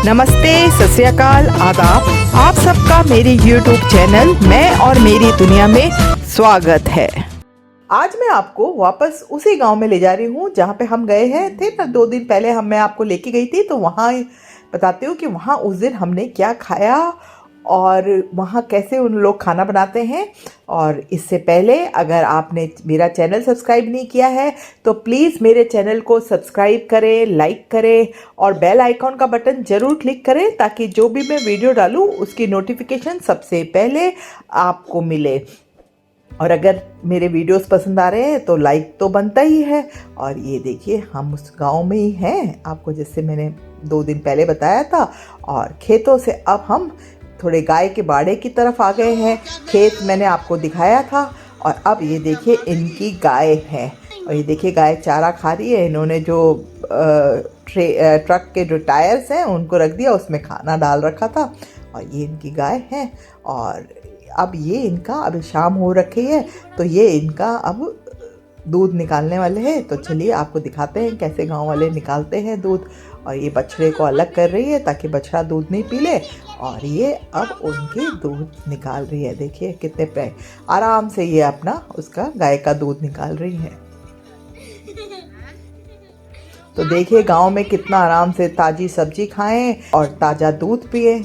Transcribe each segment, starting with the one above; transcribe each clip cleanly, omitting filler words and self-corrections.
नमस्ते, सत श्री अकाल, आदाब। आप सबका मेरे YouTube चैनल मैं और मेरी दुनिया में स्वागत है। आज मैं आपको वापस उसी गांव में ले जा रही हूँ जहाँ पे हम गए हैं थे ना 2 दिन पहले। मैं आपको लेके गई थी, तो वहाँ बताती हूँ कि वहाँ उस दिन हमने क्या खाया और वहाँ कैसे उन लोग खाना बनाते हैं। और इससे पहले अगर आपने मेरा चैनल सब्सक्राइब नहीं किया है तो प्लीज़ मेरे चैनल को सब्सक्राइब करें, लाइक करें और बेल आइकॉन का बटन ज़रूर क्लिक करें ताकि जो भी मैं वीडियो डालूँ उसकी नोटिफिकेशन सबसे पहले आपको मिले। और अगर मेरे वीडियोस पसंद आ रहे हैं तो लाइक तो बनता ही है। और ये देखिए, हम उस गांव में ही हैं, आपको जैसे मैंने 2 दिन पहले बताया था। और खेतों से अब हम थोड़े गाय के बाड़े की तरफ आ गए हैं। खेत मैंने आपको दिखाया था और अब ये देखिए इनकी गाय है। और ये देखिए गाय चारा खा रही है। इन्होंने जो ट्रक के जो टायर्स हैं उनको रख दिया, उसमें खाना डाल रखा था। और ये इनकी गाय है। और अब ये इनका अब शाम हो रखी है तो ये इनका अब दूध निकालने वाले हैं। तो चलिए आपको दिखाते हैं कैसे गांव वाले निकालते हैं दूध। और ये बछड़े को अलग कर रही है ताकि बछड़ा दूध नहीं पी ले। और ये अब उनके दूध निकाल रही है। देखिए कितने पे आराम से ये अपना उसका गाय का दूध निकाल रही है। तो देखिए गांव में कितना आराम से ताजी सब्जी खाएं और ताज़ा दूध पिए।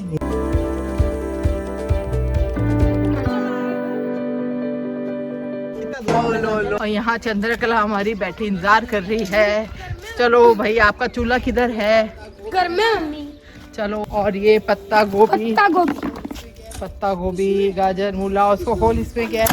और यहाँ चंद्रकला हमारी बैठी इंतजार कर रही है। चलो भाई, आपका चूल्हा किधर है? घर में मम्मी। चलो। और ये पत्ता गोभी, गाजर, मूला, उसको होल इसमें क्या है?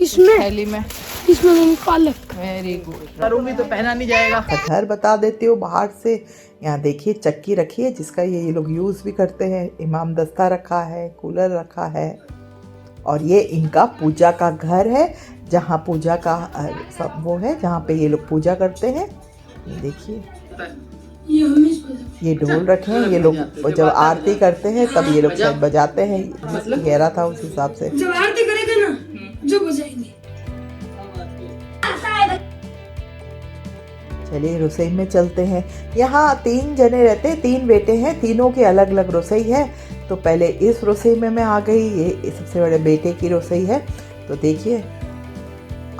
इसमें थैली में मम्मी पालक। Very good. करूँगी तो पहना नहीं जाएगा। घर बता देती हूँ बाहर से। यहाँ देखिए चक्की रखी है जिसका ये लोग यूज़ भी करते हैं। इमाम दस्ता रखा है, कूलर रखा है। और ये इनका पूजा का घर है जहाँ पूजा का सब वो है, जहाँ पे ये लोग पूजा करते हैं। ये देखिए ये ढोल रखे हैं। ये लोग जब आरती करते हैं तब ये लोग शायद बजाते हैं। कह रहा था उस हिसाब से जब आरती करेगा ना जो बजाएंगे। चलिए रसोई में चलते हैं। यहाँ 3 जने रहते हैं, 3 बेटे हैं, तीनों की अलग अलग रसोई है। तो पहले इस रसोई में मैं आ गई। ये सबसे बड़े बेटे की रसोई है। तो देखिए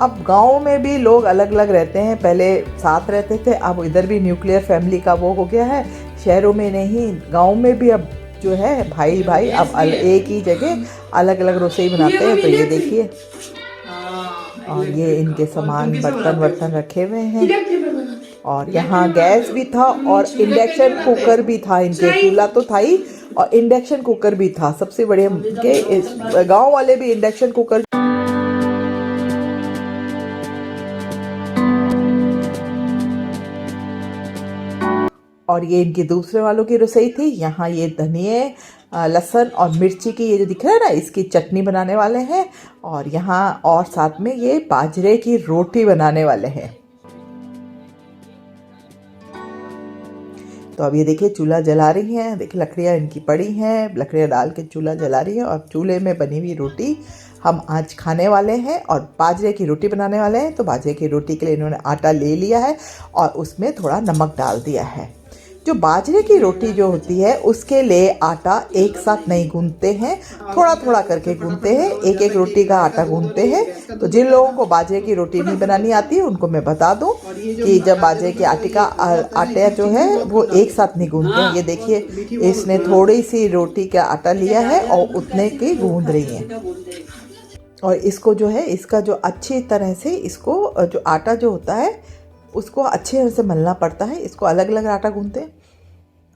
अब गांव में भी लोग अलग अलग रहते हैं। पहले साथ रहते थे, अब इधर भी न्यूक्लियर फैमिली का वो हो गया है। शहरों में नहीं, गांव में भी अब जो है भाई अब एक ही जगह अलग अलग रसोई बनाते हैं। तो ये देखिए, और ये इनके सामान बर्तन रखे हुए हैं। और यहाँ गैस भी था और इंडक्शन कुकर भी था। इनके चूल्हा तो था ही और इंडक्शन कुकर भी था। सबसे बड़े के गांव वाले भी इंडक्शन कुकर। और ये इनके दूसरे वालों की रसोई थी। यहाँ ये धनिए, लहसुन और मिर्ची की ये जो दिख रहा है ना, इसकी चटनी बनाने वाले हैं। और यहाँ और साथ में ये बाजरे की रोटी बनाने वाले हैं। तो अब ये देखिए चूल्हा जला रही हैं। देखिए लकड़ियाँ इनकी पड़ी हैं, लकड़ियाँ डाल के चूल्हा जला रही है। और चूल्हे में बनी हुई रोटी हम आज खाने वाले हैं और बाजरे की रोटी बनाने वाले हैं। तो बाजरे की रोटी के लिए इन्होंने आटा ले लिया है और उसमें थोड़ा नमक डाल दिया है। जो बाजरे की रोटी जो होती है उसके लिए आटा एक साथ नहीं गूंथते हैं, थोड़ा थोड़ा करके गूंथते हैं। एक एक रोटी का आटा गूंथते हैं। तो जिन लोगों को बाजरे की रोटी नहीं बनानी आती है उनको मैं बता दूं कि जब बाजरे के आटे जो है वो एक साथ नहीं गूंथते हैं। ये देखिए इसने थोड़ी सी रोटी का आटा लिया है और उतने की गूंथ रही है। और इसको जो है, इसका जो अच्छी तरह से इसको जो आटा जो होता है उसको अच्छे तरह से मलना पड़ता है। इसको अलग अलग आटा गूंथते हैं।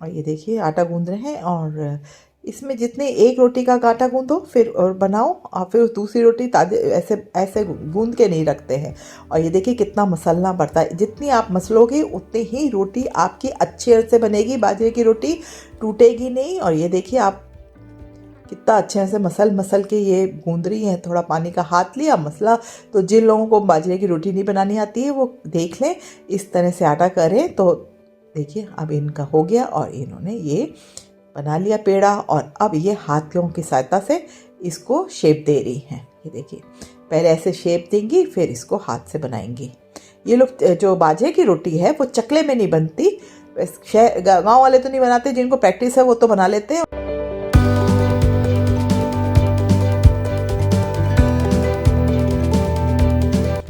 और ये देखिए आटा गूंथ रहे हैं। और इसमें जितने एक रोटी का आटा गूंथो फिर और बनाओ और फिर दूसरी रोटी ताजे ऐसे गूंथ के नहीं रखते हैं। और ये देखिए कितना मसलना पड़ता है। जितनी आप मसलोगे उतनी ही रोटी आपकी अच्छी तरह से बनेगी। बाजरे की रोटी टूटेगी नहीं। और ये देखिए आप कितना अच्छे से मसल के ये गूंद रही है। थोड़ा पानी का हाथ लिया, मसला। तो जिन लोगों को बाजरे की रोटी नहीं बनानी आती है वो देख लें, इस तरह से आटा करें। तो देखिए अब इनका हो गया और इन्होंने ये बना लिया पेड़ा। और अब ये हाथों की सहायता से इसको शेप दे रही हैं। ये देखिए पहले ऐसे शेप देंगी फिर इसको हाथ से बनाएंगी। ये लोग जो बाजरे की रोटी है वो चकले में नहीं बनती, गांव वाले तो नहीं बनाते, जिनको प्रैक्टिस है वो तो बना लेते हैं।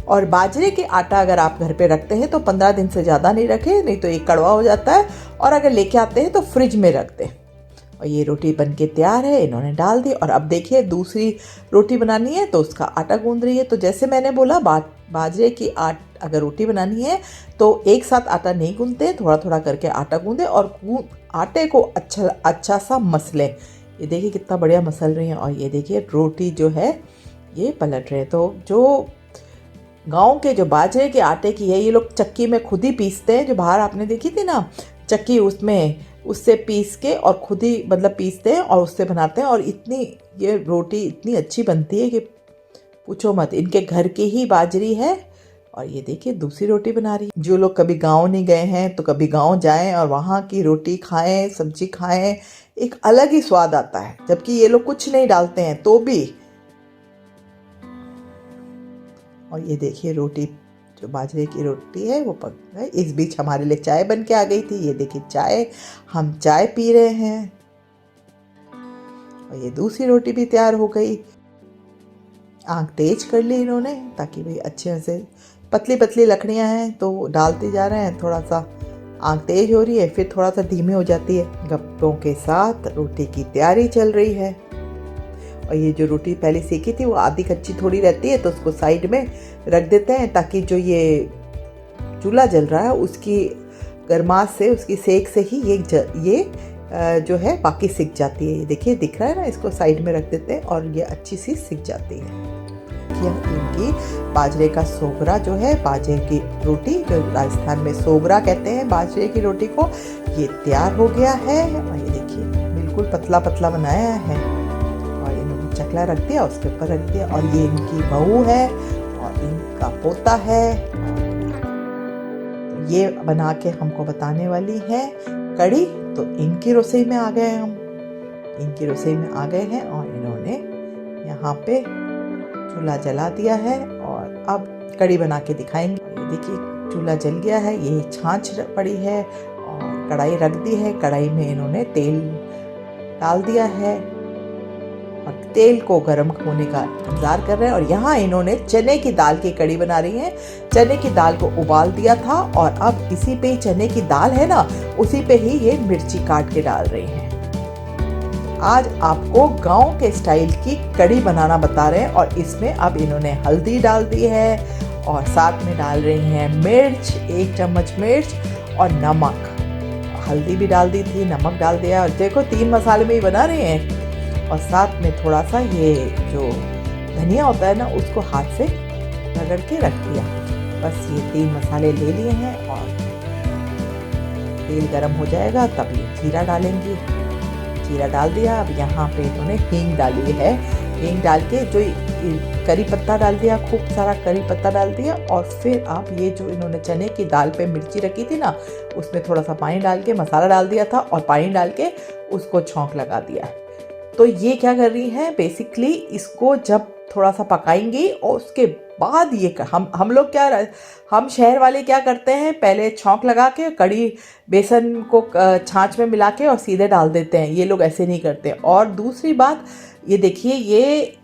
और बाजरे के आटा अगर आप घर पे रखते हैं तो 15 दिन से ज़्यादा नहीं रखें, नहीं तो ये कड़वा हो जाता है। और अगर लेके आते हैं तो फ्रिज में रख दें। और ये रोटी बनके तैयार है, इन्होंने डाल दी। और अब देखिए दूसरी रोटी बनानी है तो उसका आटा गूंद रही है। तो जैसे मैंने बोला बाजरे की अगर रोटी बनानी है तो एक साथ आटा नहीं गूंदते, थोड़ा थोड़ा करके आटा गूंदे और आटे को अच्छा सा मसलें। ये देखिए कितना बढ़िया मसल रही हैं। और ये देखिए रोटी जो है ये पलट रहे हैं। तो जो गांव के जो बाजरे के आटे की है, ये लोग चक्की में खुद ही पीसते हैं। जो बाहर आपने देखी थी ना चक्की, उससे पीस के और खुद ही मतलब पीसते हैं और उससे बनाते हैं। और ये रोटी इतनी अच्छी बनती है कि पूछो मत। इनके घर की ही बाजरी है। और ये देखिए दूसरी रोटी बना रही है। जो लोग कभी गांव नहीं गए हैं तो कभी गांव जाएं और वहाँ की रोटी खाएं, सब्जी खाएं, एक अलग ही स्वाद आता है। जबकि ये लोग कुछ नहीं डालते हैं तो भी। और ये देखिए रोटी, जो बाजरे की रोटी है वो पक गई। इस बीच हमारे लिए चाय बन के आ गई थी। ये देखिए चाय, हम चाय पी रहे हैं। और ये दूसरी रोटी भी तैयार हो गई। आंख तेज कर ली इन्होंने ताकि भाई अच्छे से, पतली पतली लकड़ियां हैं तो डालते जा रहे हैं। थोड़ा सा आंख तेज हो रही है, फिर थोड़ा सा धीमी हो जाती है। गप्पों के साथ रोटी की तैयारी चल रही है। और ये जो रोटी पहले सेकी थी वो आधी कच्ची थोड़ी रहती है तो उसको साइड में रख देते हैं ताकि जो ये चूल्हा जल रहा है उसकी गर्माश से, उसकी सेक से ही ये जो है बाकी सिक जाती है। ये देखिए दिख रहा है ना, इसको साइड में रख देते हैं और ये अच्छी सी सिक जाती है। इनकी बाजरे का सोगरा जो है, बाजरे की रोटी जो राजस्थान में सोगरा कहते हैं बाजरे की रोटी को, ये तैयार हो गया है। और ये देखिए बिल्कुल पतला पतला बनाया है। चकला रख दिया, उसके ऊपर रख दिया। और ये इनकी बहू है और इनका पोता है। तो ये बना के हमको बताने वाली है कड़ी। तो इनकी रसोई में आ गए हम, इनकी रसोई में आ गए हैं। और इन्होंने यहाँ पे चूल्हा जला दिया है और अब कड़ी बना के दिखाएंगे। ये देखिए चूल्हा जल गया है, ये छाछ पड़ी है और कढ़ाई रख दी है। कढ़ाई में इन्होंने तेल डाल दिया है और तेल को गर्म होने का इंतजार कर रहे हैं। और यहाँ इन्होंने चने की दाल की कड़ी बना रही हैं। चने की दाल को उबाल दिया था और अब इसी पे चने की दाल है ना, उसी पे ही ये मिर्ची काट के डाल रही हैं। आज आपको गांव के स्टाइल की कड़ी बनाना बता रहे हैं। और इसमें अब इन्होंने हल्दी डाल दी है और साथ में डाल रही हैं मिर्च, 1 चम्मच मिर्च और नमक। हल्दी भी डाल दी थी, नमक डाल दिया। और देखो 3 मसाले में ही बना रहे हैं। और साथ में थोड़ा सा ये जो धनिया होता है ना, उसको हाथ से रगड़ के रख दिया। बस ये 3 मसाले ले लिए हैं और तेल गरम हो जाएगा तब ये जीरा डालेंगी। जीरा डाल दिया। अब यहाँ पे इन्होंने हींग डाली है। हींग डाल के जो करी पत्ता डाल दिया, खूब सारा करी पत्ता डाल दिया। और फिर अब ये जो इन्होंने चने की दाल पे मिर्ची रखी थी ना, उसमें थोड़ा सा पानी डाल के मसाला डाल दिया था और पानी डाल के उसको छौंक लगा दिया। तो ये क्या कर रही हैं, बेसिकली इसको जब थोड़ा सा पकाएंगी और उसके बाद ये हम लोग क्या, हम शहर वाले क्या करते हैं, पहले छौंक लगा के कड़ी बेसन को छाछ में मिला के और सीधे डाल देते हैं। ये लोग ऐसे नहीं करते। और दूसरी बात ये देखिए, ये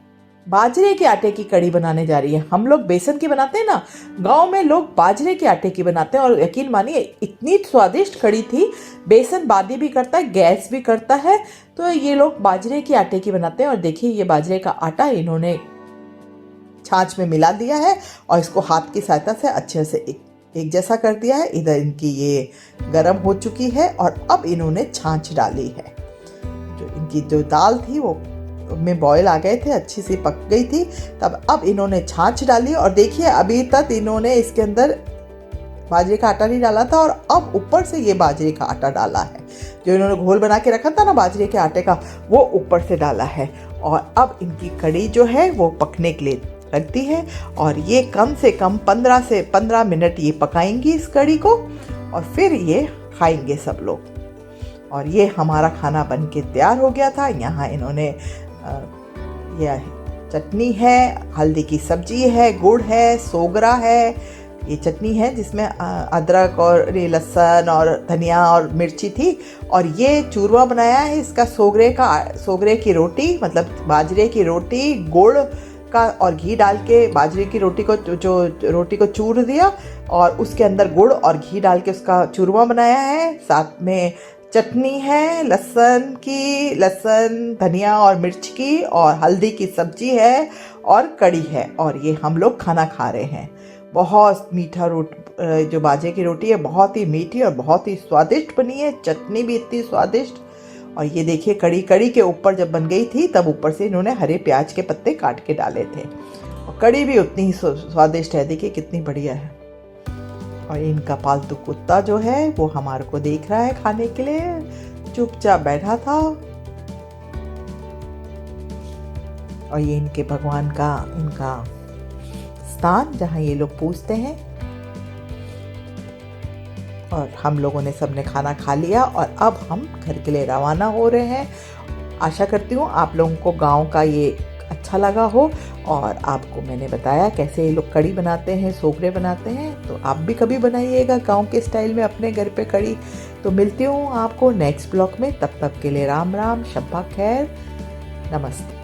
बाजरे के आटे की कड़ी बनाने जा रही है। हम लोग बेसन की बनाते हैं ना, गांव में लोग बाजरे के आटे की बनाते हैं। और यकीन मानिए इतनी स्वादिष्ट कड़ी थी। बेसन बादी भी करता है, गैस भी करता है। तो ये लोग बाजरे के आटे की बनाते हैं। और देखिए ये बाजरे का आटा इन्होंने छाछ में मिला दिया है और इसको हाथ की सहायता से अच्छे से एक जैसा कर दिया है। इधर इनकी ये गरम हो चुकी है और अब इन्होंने छाछ डाली है। जो इनकी जो दाल थी वो में बॉयल आ गए थे, अच्छी सी पक गई थी। तब अब इन्होंने छाछ डाली। और देखिए अभी तक इन्होंने इसके अंदर बाजरे का आटा नहीं डाला था और अब ऊपर से ये बाजरे का आटा डाला है। जो इन्होंने घोल बना के रखा था ना बाजरे के आटे का, वो ऊपर से डाला है। और अब इनकी कड़ी जो है वो पकने के लिए रख दी है। और ये कम से कम 15 मिनट ये पकाएंगी इस कड़ी को और फिर ये खाएंगे सब लोग। और ये हमारा खाना बन के तैयार हो गया था। यहाँ इन्होंने यह चटनी है, हल्दी की सब्जी है, गुड़ है, सोगरा है, ये चटनी है जिसमें अदरक और ये लहसुन और धनिया और मिर्ची थी। और ये चूरमा बनाया है इसका सोगरे की रोटी, मतलब बाजरे की रोटी गुड़ का और घी डाल के बाजरे की रोटी को रोटी को चूर दिया और उसके अंदर गुड़ और घी डाल के उसका चूरमा बनाया है। साथ में चटनी है लहसुन धनिया और मिर्च की, और हल्दी की सब्जी है और कड़ी है, और ये हम लोग खाना खा रहे हैं। बहुत मीठा जो बाजरे की रोटी है बहुत ही मीठी और बहुत ही स्वादिष्ट बनी है, चटनी भी इतनी स्वादिष्ट। और ये देखिए कड़ी के ऊपर जब बन गई थी तब ऊपर से इन्होंने हरे प्याज के पत्ते काट के डाले थे, और कड़ी भी उतनी ही स्वादिष्ट है, देखिए कितनी बढ़िया है। और इनका पालतू कुत्ता जो है वो हमारे को देख रहा है खाने के लिए, चुपचाप बैठा था। और ये इनके भगवान का इनका स्थान जहाँ ये लोग पूजते हैं। और हम लोगों ने सबने खाना खा लिया और अब हम घर के लिए रवाना हो रहे हैं। आशा करती हूँ आप लोगों को गांव का ये अच्छा लगा हो, और आपको मैंने बताया कैसे ये लोग कड़ी बनाते हैं, सोगरे बनाते हैं, तो आप भी कभी बनाइएगा गांव के स्टाइल में अपने घर पे कड़ी। तो मिलती हूँ आपको नेक्स्ट ब्लॉग में, तब तक के लिए राम राम, शब्बा खैर, नमस्ते।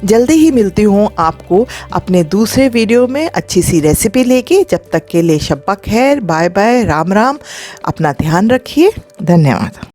जल्दी ही मिलती हूँ आपको अपने दूसरे वीडियो में अच्छी सी रेसिपी लेके। जब तक के लिए शब्बा खैर, बाय बाय, राम राम, अपना ध्यान रखिए, धन्यवाद।